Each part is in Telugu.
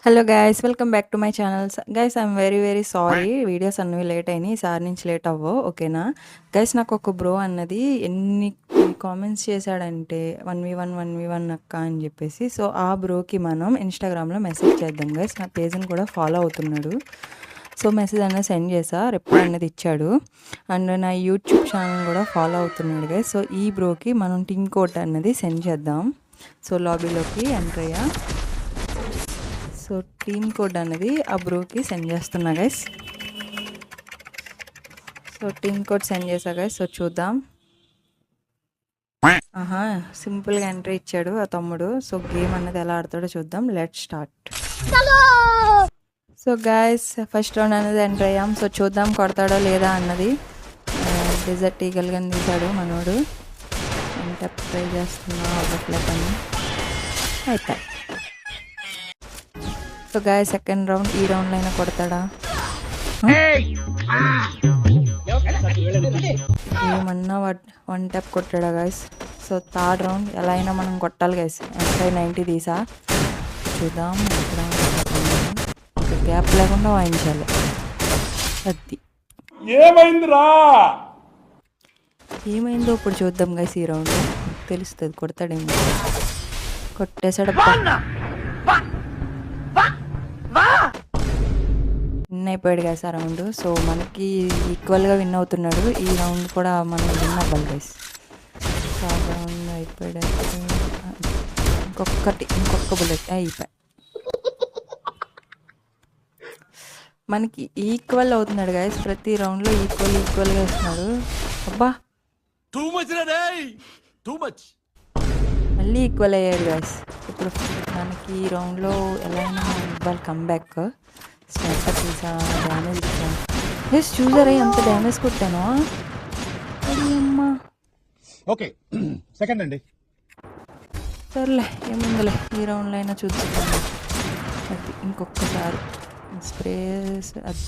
hello guys welcome back to my channels guys I'm very sorry videos అన్నవి లేట్ అయినాయి ఈసారి నుంచి లేట్ అవ్వవు ఓకేనా గైస్ నాకు ఒక బ్రో అన్నది ఎన్ని కామెంట్స్ చేశాడంటే 1v1 అక్క అని చెప్పేసి సో ఆ బ్రోకి మనం ఇన్స్టాగ్రామ్లో మెసేజ్ చేద్దాం గైస్ నా పేజ్ని కూడా ఫాలో అవుతున్నాడు సో మెసేజ్ అన్నది సెండ్ చేసా రిప్లై అన్నది ఇచ్చాడు అండ్ నా యూట్యూబ్ ఛానల్ కూడా ఫాలో అవుతున్నాడు గైస్ సో ఈ బ్రోకి మనం టీమ్ కోడ్ అన్నది సెండ్ చేద్దాం సో లాబీలోకి ఎంటర్ అయ్యా సో టీమ్ కోడ్ అనేది ఆ బ్రోకి సెండ్ చేస్తున్నా guys so team code send చేసా గైస్ సో చూద్దాం సింపుల్గా ఎంట్రీ ఇచ్చాడు ఆ తమ్ముడు సో గేమ్ అన్నది ఎలా ఆడతాడో చూద్దాం let start so guys first round అనేది ఎంటర్ అయ్యాం సో చూద్దాం కొడతాడో లేదా అన్నది డిజర్ట్ ఈగల్గా తీశాడు మనోడు అంటే ట్రై చేస్తున్నా అవ్వట్లేదని అయిపోయి సో గాయ సెకండ్ రౌండ్ ఈ రౌండ్లో అయినా కొడతాడా ఏమన్నా వన్ ట్యాప్ కొట్టాడా గాయస్ సో థర్డ్ రౌండ్ ఎలా అయినా మనం కొట్టాలి గైస్ ఎంతై 90 తీసా చూద్దాం గ్యాప్ లేకుండా వాయించాలి అది ఏమైందో ఇప్పుడు చూద్దాం గైస్ ఈ రౌండ్ తెలుస్తుంది కొడతాడేమో కొట్టేశాడు విన్ అయిపోయాడు గైస్ ఆ రౌండ్ సో మనకి ఈక్వల్గా విన్ అవుతున్నాడు ఈ రౌండ్ కూడా మనం విన్ అవ్వాలి గైస్ సో ఆ రౌండ్ అయిపోయాడు ఇంకొక బుల్లెట్ అయిపోయి మనకి ఈక్వల్ అవుతున్నాడు గైస్ ప్రతి రౌండ్లో ఈక్వల్గా వస్తున్నాడు అబ్బా మళ్ళీ ఈక్వల్ అయ్యాడు గైస్ ఇప్పుడు మనకి ఈ రౌండ్లో ఎలా అయినా ఇవ్వాలి కమ్బ్యాక్ స్నాపర్ తీసా డ్యామేజ్ ఇచ్చాను ఎస్ చూసారా ఎంత డ్యామేజ్ కొట్టాను అమ్మా ఓకే సెకండ్ అండి సర్లే ఏముందిలే ఈ రౌండ్లో అయినా చూద్దాం అది ఇంకొకసారి స్ప్రేస్ అది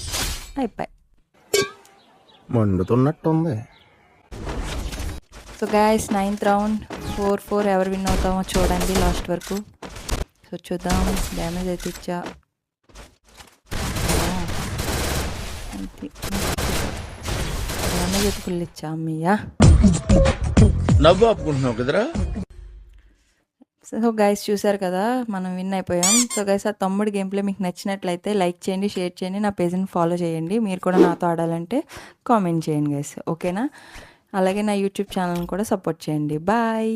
అయిపోయి మండుతున్నట్టుంది సో గైస్ 9th రౌండ్ 4-4 ఎవరు విన్ అవుతామో చూడండి లాస్ట్ వరకు సో చూద్దాం డ్యామేజ్ అయితే ఇచ్చా డ్యామేజ్ అయితే ఫుల్ ఇచ్చా అమ్మయ్యా నవ్వు ఆపుకుంటున్నావు కదరా సో గైస్ చూసారు కదా మనం విన్ అయిపోయాం సో గైస్ ఆ తమ్ముడు గేమ్ ప్లే మీకు నచ్చినట్లయితే లైక్ చేయండి షేర్ చేయండి నా పేజ్ని ఫాలో చేయండి మీరు కూడా నాతో ఆడాలంటే కామెంట్ చేయండి గైస్ ఓకేనా అలాగే నా యూట్యూబ్ ఛానల్ని కూడా సపోర్ట్ చేయండి బాయ్